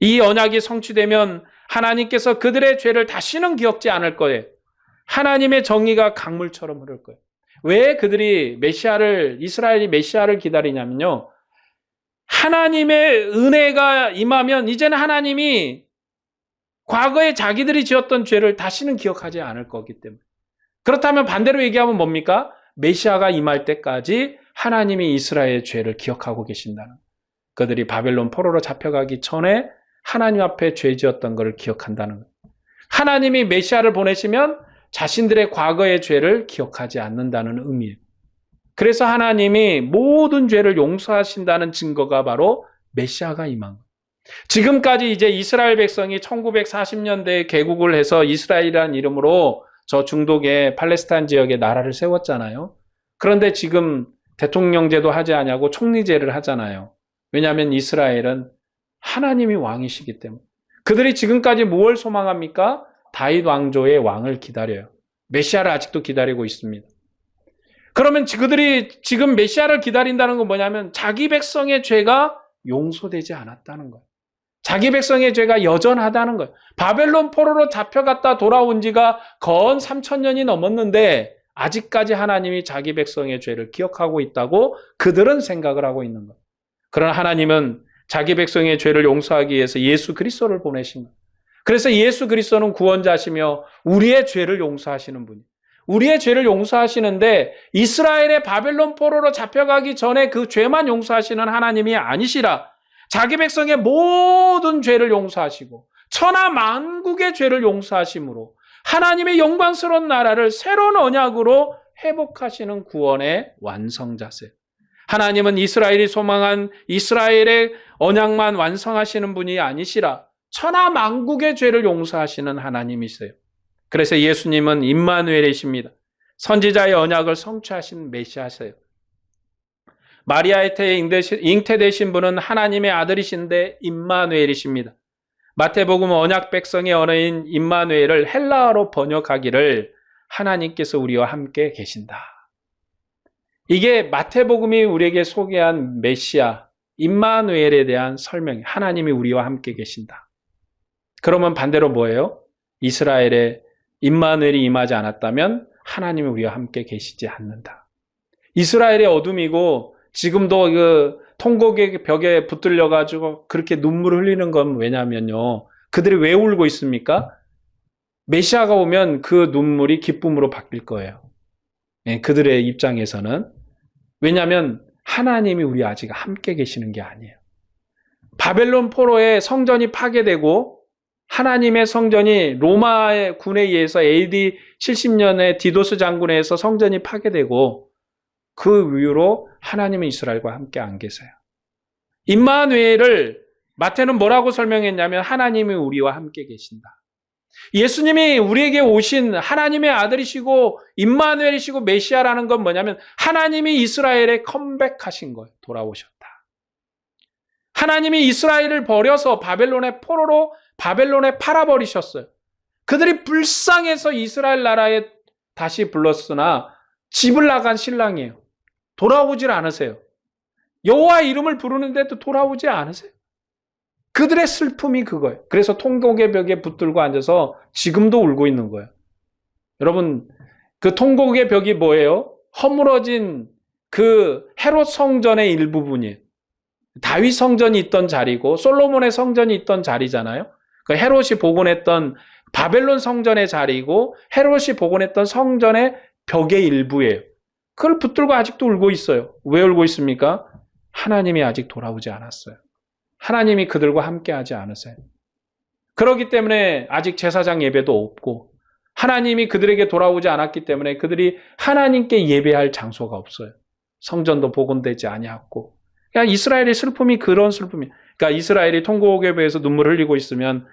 이 언약이 성취되면 하나님께서 그들의 죄를 다시는 기억지 않을 거예요. 하나님의 정의가 강물처럼 흐를 거예요. 왜 그들이 이스라엘이 메시아를 기다리냐면요. 하나님의 은혜가 임하면 이제는 하나님이 과거에 자기들이 지었던 죄를 다시는 기억하지 않을 거기 때문에. 그렇다면 반대로 얘기하면 뭡니까? 메시아가 임할 때까지 하나님이 이스라엘의 죄를 기억하고 계신다는 거예요. 그들이 바벨론 포로로 잡혀가기 전에 하나님 앞에 죄 지었던 것을 기억한다는 거예요. 하나님이 메시아를 보내시면 자신들의 과거의 죄를 기억하지 않는다는 의미예요. 그래서 하나님이 모든 죄를 용서하신다는 증거가 바로 메시아가 임한 거예요. 지금까지 이제 이스라엘 백성이 1940년대에 개국을 해서 이스라엘이라는 이름으로 저 중동의 팔레스타인 지역에 나라를 세웠잖아요. 그런데 지금 대통령제도 하지 않냐고 총리제를 하잖아요. 왜냐하면 이스라엘은 하나님이 왕이시기 때문에. 그들이 지금까지 무엇을 소망합니까? 다윗 왕조의 왕을 기다려요. 메시아를 아직도 기다리고 있습니다. 그러면 그들이 지금 메시아를 기다린다는 건 뭐냐면 자기 백성의 죄가 용서되지 않았다는 거예요. 자기 백성의 죄가 여전하다는 거예요. 바벨론 포로로 잡혀갔다 돌아온 지가 건 3,000년이 넘었는데 아직까지 하나님이 자기 백성의 죄를 기억하고 있다고 그들은 생각을 하고 있는 거예요. 그러나 하나님은 자기 백성의 죄를 용서하기 위해서 예수 그리스도를 보내신 거예요. 그래서 예수 그리스도는 구원자시며 우리의 죄를 용서하시는 분이에요. 우리의 죄를 용서하시는데 이스라엘의 바벨론 포로로 잡혀가기 전에 그 죄만 용서하시는 하나님이 아니시라. 자기 백성의 모든 죄를 용서하시고 천하 만국의 죄를 용서하심으로 하나님의 영광스러운 나라를 새로운 언약으로 회복하시는 구원의 완성자세요. 하나님은 이스라엘이 소망한 이스라엘의 언약만 완성하시는 분이 아니시라. 천하 만국의 죄를 용서하시는 하나님이세요. 그래서 예수님은 임마누엘이십니다. 선지자의 언약을 성취하신 메시아세요. 마리아의 태에 잉태되신 분은 하나님의 아들이신데 임마누엘이십니다. 마태복음 언약 백성의 언어인 임마누엘을 헬라어로 번역하기를 하나님께서 우리와 함께 계신다. 이게 마태복음이 우리에게 소개한 메시아 임마누엘에 대한 설명이 하나님이 우리와 함께 계신다. 그러면 반대로 뭐예요? 이스라엘에 임마누엘이 임하지 않았다면 하나님이 우리와 함께 계시지 않는다. 이스라엘의 어둠이고 지금도 그 통곡의 벽에 붙들려 가지고 그렇게 눈물을 흘리는 건 왜냐면요. 그들이 왜 울고 있습니까? 메시아가 오면 그 눈물이 기쁨으로 바뀔 거예요. 그들의 입장에서는. 왜냐하면 하나님이 우리 아직 함께 계시는 게 아니에요. 바벨론 포로의 성전이 파괴되고 하나님의 성전이 로마의 군에 의해서 AD 70년에 디도스 장군에 의해서 성전이 파괴되고 그 이후로 하나님은 이스라엘과 함께 안 계세요. 임마누엘을 마태는 뭐라고 설명했냐면 하나님이 우리와 함께 계신다. 예수님이 우리에게 오신 하나님의 아들이시고 임마누엘이시고 메시아라는 건 뭐냐면 하나님이 이스라엘에 컴백하신 거예요. 돌아오셨다. 하나님이 이스라엘을 버려서 바벨론의 포로로 바벨론에 팔아버리셨어요. 그들이 불쌍해서 이스라엘 나라에 다시 불렀으나 집을 나간 신랑이에요. 돌아오질 않으세요. 여호와 이름을 부르는데도 돌아오지 않으세요. 그들의 슬픔이 그거예요. 그래서 통곡의 벽에 붙들고 앉아서 지금도 울고 있는 거예요. 여러분, 그 통곡의 벽이 뭐예요? 허물어진 그 헤롯 성전의 일부분이에요. 다윗 성전이 있던 자리고 솔로몬의 성전이 있던 자리잖아요. 그 헤롯이 복원했던 바벨론 성전의 자리고 헤롯이 복원했던 성전의 벽의 일부예요. 그걸 붙들고 아직도 울고 있어요. 왜 울고 있습니까? 하나님이 아직 돌아오지 않았어요. 하나님이 그들과 함께하지 않으세요. 그렇기 때문에 아직 제사장 예배도 없고 하나님이 그들에게 돌아오지 않았기 때문에 그들이 하나님께 예배할 장소가 없어요. 성전도 복원되지 아니었고 그러니까 이스라엘의 슬픔이 그런 슬픔이에요. 그러니까 이스라엘이 통곡에 비해서 눈물을 흘리고 있으면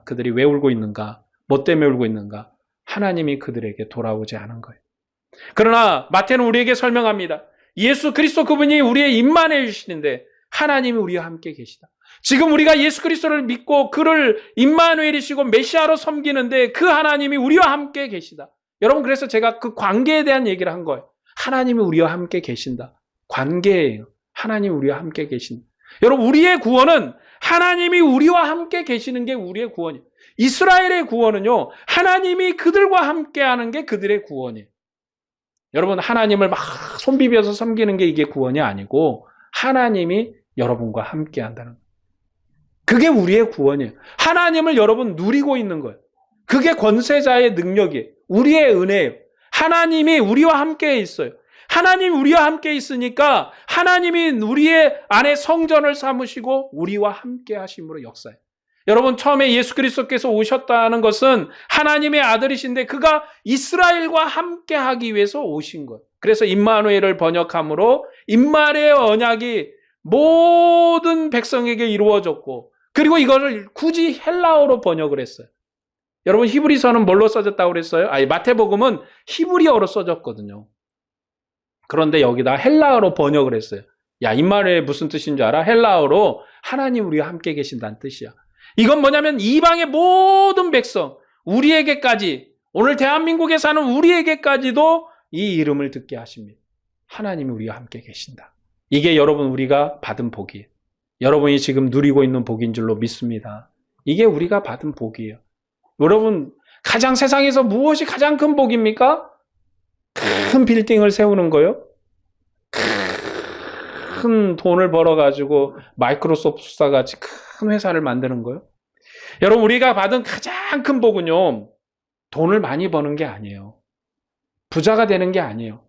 그들이 왜 울고 있는가? 뭐 때문에 울고 있는가? 하나님이 그들에게 돌아오지 않은 거예요. 그러나 마태는 우리에게 설명합니다. 예수 그리스도 그분이 우리의 임마누엘이시는데 하나님이 우리와 함께 계시다. 지금 우리가 예수 그리스도를 믿고 그를 임마누엘이시고 메시아로 섬기는데 그 하나님이 우리와 함께 계시다. 여러분, 그래서 제가 그 관계에 대한 얘기를 한 거예요. 하나님이 우리와 함께 계신다. 관계예요. 하나님이 우리와 함께 계신다. 여러분, 우리의 구원은 하나님이 우리와 함께 계시는 게 우리의 구원이에요. 이스라엘의 구원은요, 하나님이 그들과 함께 하는 게 그들의 구원이에요. 여러분, 하나님을 막 손비벼서 섬기는 게 이게 구원이 아니고 하나님이 여러분과 함께 한다는 거예요. 그게 우리의 구원이에요. 하나님을 여러분 누리고 있는 거예요. 그게 권세자의 능력이에요. 우리의 은혜예요. 하나님이 우리와 함께 있어요. 하나님이 우리와 함께 있으니까 하나님이 우리의 안에 성전을 삼으시고 우리와 함께 하심으로 역사해요. 여러분, 처음에 예수 그리스도께서 오셨다는 것은 하나님의 아들이신데 그가 이스라엘과 함께 하기 위해서 오신 거예요. 그래서 임마누엘을 번역함으로 임마누엘의 언약이 모든 백성에게 이루어졌고, 그리고 이거를 굳이 헬라어로 번역을 했어요. 여러분, 히브리서는 뭘로 써졌다고 그랬어요? 마태복음은 히브리어로 써졌거든요. 그런데 여기다 헬라어로 번역을 했어요. 야, 임마누엘 무슨 뜻인 줄 알아? 헬라어로 하나님 우리와 함께 계신다는 뜻이야. 이건 뭐냐면 이방의 모든 백성, 우리에게까지, 오늘 대한민국에 사는 우리에게까지도 이 이름을 듣게 하십니다. 하나님이 우리와 함께 계신다. 이게 여러분 우리가 받은 복이에요. 여러분이 지금 누리고 있는 복인 줄로 믿습니다. 이게 우리가 받은 복이에요. 여러분, 가장 세상에서 무엇이 가장 큰 복입니까? 큰 빌딩을 세우는 거요? 큰 돈을 벌어가지고 마이크로소프트사 같이 큰 회사를 만드는 거요? 여러분, 우리가 받은 가장 큰 복은요, 돈을 많이 버는 게 아니에요. 부자가 되는 게 아니에요.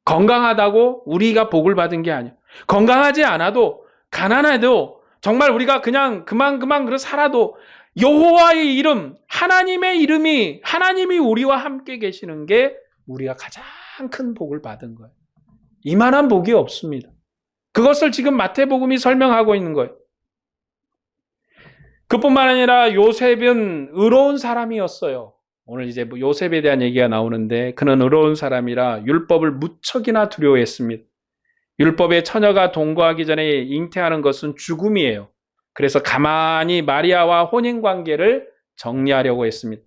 건강하다고 우리가 복을 받은 게 아니에요. 건강하지 않아도, 가난해도, 정말 우리가 그냥 그만 살아도 여호와의 이름, 하나님의 이름이, 하나님이 우리와 함께 계시는 게 우리가 가장 큰 복을 받은 거예요. 이만한 복이 없습니다. 그것을 지금 마태복음이 설명하고 있는 거예요. 그뿐만 아니라 요셉은 의로운 사람이었어요. 오늘 이제 요셉에 대한 얘기가 나오는데 그는 의로운 사람이라 율법을 무척이나 두려워했습니다. 율법의 처녀가 동거하기 전에 잉태하는 것은 죽음이에요. 그래서 가만히 마리아와 혼인관계를 정리하려고 했습니다.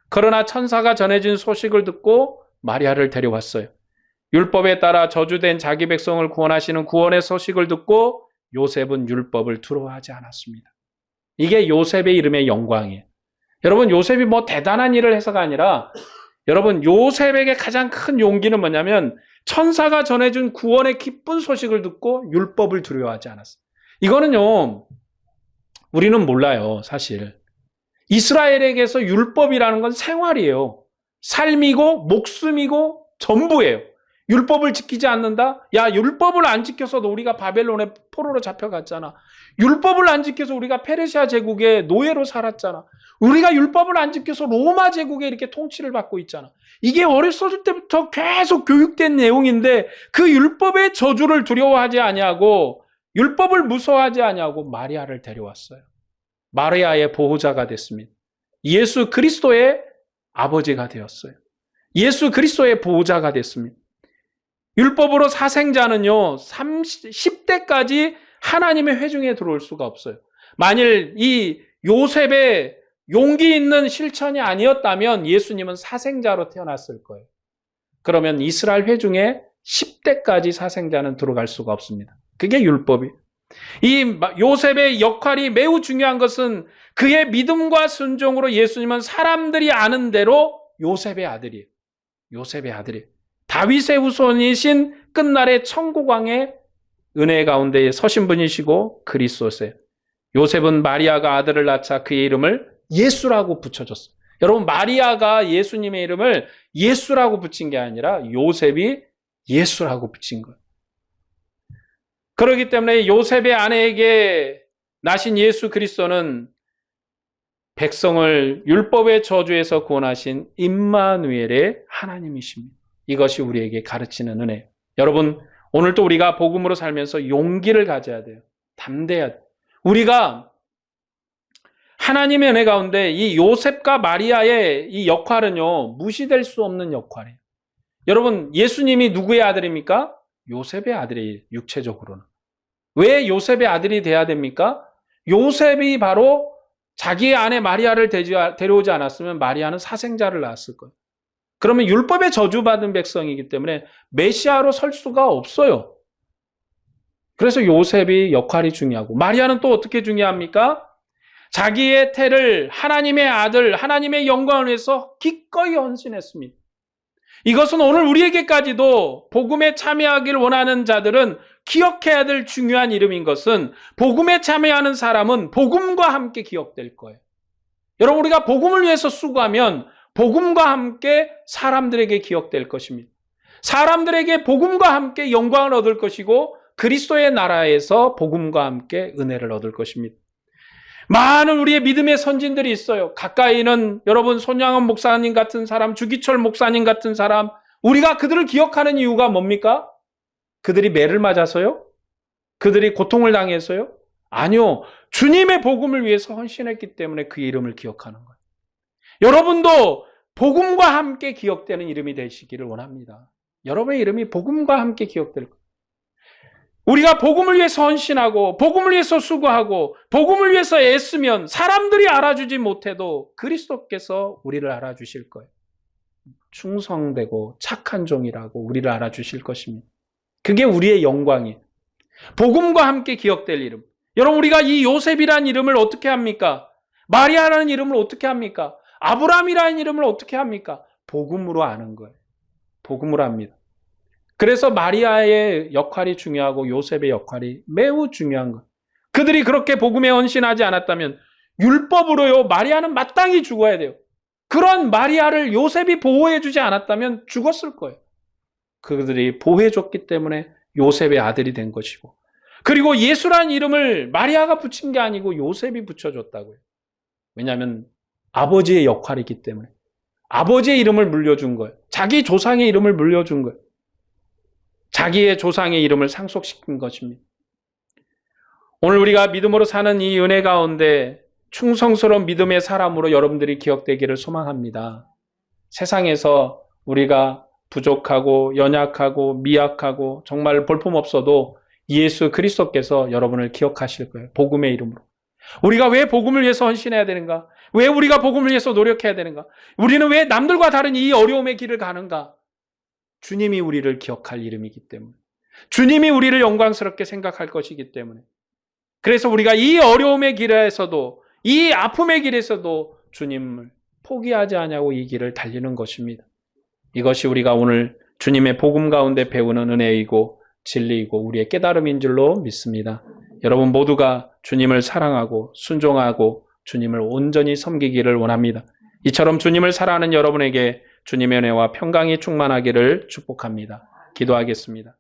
그러나 천사가 전해진 소식을 듣고 마리아를 데려왔어요. 율법에 따라 저주된 자기 백성을 구원하시는 구원의 소식을 듣고 요셉은 율법을 두려워하지 않았습니다. 이게 요셉의 이름의 영광이에요. 여러분, 요셉이 뭐 대단한 일을 해서가 아니라 여러분, 요셉에게 가장 큰 용기는 뭐냐면 천사가 전해준 구원의 기쁜 소식을 듣고 율법을 두려워하지 않았어요. 이거는요, 우리는 몰라요, 사실. 이스라엘에게서 율법이라는 건 생활이에요. 삶이고 목숨이고 전부예요. 율법을 지키지 않는다? 야, 율법을 안 지켜서도 우리가 바벨론의 포로로 잡혀갔잖아. 율법을 안 지켜서 우리가 페르시아 제국의 노예로 살았잖아. 우리가 율법을 안 지켜서 로마 제국에 이렇게 통치를 받고 있잖아. 이게 어렸을 때부터 계속 교육된 내용인데 그 율법의 저주를 두려워하지 아니하고 율법을 무서워하지 아니하고 마리아를 데려왔어요. 마리아의 보호자가 됐습니다. 예수 그리스도의 아버지가 되었어요. 예수 그리스도의 보호자가 됐습니다. 율법으로 사생자는요, 10대까지 하나님의 회중에 들어올 수가 없어요. 만일 이 요셉의 용기 있는 실천이 아니었다면 예수님은 사생자로 태어났을 거예요. 그러면 이스라엘 회중에 10대까지 사생자는 들어갈 수가 없습니다. 그게 율법이. 이 요셉의 역할이 매우 중요한 것은 그의 믿음과 순종으로 예수님은 사람들이 아는 대로 요셉의 아들이에요. 요셉의 아들이에요. 다윗의 후손이신 끝날의 천국왕의 은혜 가운데 서신 분이시고 그리스도세요. 요셉은 마리아가 아들을 낳자 그의 이름을 예수라고 붙여줬어요. 여러분, 마리아가 예수님의 이름을 예수라고 붙인 게 아니라 요셉이 예수라고 붙인 거예요. 그렇기 때문에 요셉의 아내에게 나신 예수 그리스도는 백성을 율법의 저주에서 구원하신 임마누엘의 하나님이십니다. 이것이 우리에게 가르치는 은혜예요. 여러분, 오늘도 우리가 복음으로 살면서 용기를 가져야 돼요. 담대해야 돼요. 우리가 하나님의 은혜 가운데 이 요셉과 마리아의 이 역할은요, 무시될 수 없는 역할이에요. 여러분, 예수님이 누구의 아들입니까? 요셉의 아들이 육체적으로는. 왜 요셉의 아들이 돼야 됩니까? 요셉이 바로 자기의 아내 마리아를 데려오지 않았으면 마리아는 사생자를 낳았을 거예요. 그러면 율법에 저주받은 백성이기 때문에 메시아로 설 수가 없어요. 그래서 요셉이 역할이 중요하고, 마리아는 또 어떻게 중요합니까? 자기의 태를 하나님의 아들, 하나님의 영광을 위해서 기꺼이 헌신했습니다. 이것은 오늘 우리에게까지도 복음에 참여하기를 원하는 자들은 기억해야 될 중요한 이름인 것은, 복음에 참여하는 사람은 복음과 함께 기억될 거예요. 여러분, 우리가 복음을 위해서 수고하면 복음과 함께 사람들에게 기억될 것입니다. 사람들에게 복음과 함께 영광을 얻을 것이고, 그리스도의 나라에서 복음과 함께 은혜를 얻을 것입니다. 많은 우리의 믿음의 선진들이 있어요. 가까이는 여러분 손양원 목사님 같은 사람, 주기철 목사님 같은 사람, 우리가 그들을 기억하는 이유가 뭡니까? 그들이 매를 맞아서요? 그들이 고통을 당해서요? 아니요. 주님의 복음을 위해서 헌신했기 때문에 그 이름을 기억하는 거예요. 여러분도 복음과 함께 기억되는 이름이 되시기를 원합니다. 여러분의 이름이 복음과 함께 기억될 거예요. 우리가 복음을 위해서 헌신하고 복음을 위해서 수고하고 복음을 위해서 애쓰면 사람들이 알아주지 못해도 그리스도께서 우리를 알아주실 거예요. 충성되고 착한 종이라고 우리를 알아주실 것입니다. 그게 우리의 영광이에요. 복음과 함께 기억될 이름. 여러분, 우리가 이 요셉이라는 이름을 어떻게 합니까? 마리아라는 이름을 어떻게 합니까? 아브라함이라는 이름을 어떻게 합니까? 복음으로 아는 거예요. 복음으로 합니다. 그래서 마리아의 역할이 중요하고 요셉의 역할이 매우 중요한 거예요. 그들이 그렇게 복음에 헌신하지 않았다면 율법으로요, 마리아는 마땅히 죽어야 돼요. 그런 마리아를 요셉이 보호해주지 않았다면 죽었을 거예요. 그들이 보호해줬기 때문에 요셉의 아들이 된 것이고, 그리고 예수라는 이름을 마리아가 붙인 게 아니고 요셉이 붙여줬다고요. 왜냐하면 아버지의 역할이기 때문에. 아버지의 이름을 물려준 거예요. 자기 조상의 이름을 물려준 거예요. 자기의 조상의 이름을 상속시킨 것입니다. 오늘 우리가 믿음으로 사는 이 은혜 가운데 충성스러운 믿음의 사람으로 여러분들이 기억되기를 소망합니다. 세상에서 우리가 부족하고 연약하고 미약하고 정말 볼품없어도 예수 그리스도께서 여러분을 기억하실 거예요. 복음의 이름으로. 우리가 왜 복음을 위해서 헌신해야 되는가? 왜 우리가 복음을 위해서 노력해야 되는가? 우리는 왜 남들과 다른 이 어려움의 길을 가는가? 주님이 우리를 기억할 이름이기 때문에, 주님이 우리를 영광스럽게 생각할 것이기 때문에, 그래서 우리가 이 어려움의 길에서도, 이 아픔의 길에서도 주님을 포기하지 않냐고 이 길을 달리는 것입니다. 이것이 우리가 오늘 주님의 복음 가운데 배우는 은혜이고 진리이고 우리의 깨달음인 줄로 믿습니다. 여러분 모두가 주님을 사랑하고 순종하고 주님을 온전히 섬기기를 원합니다. 이처럼 주님을 사랑하는 여러분에게 주님의 은혜와 평강이 충만하기를 축복합니다. 기도하겠습니다.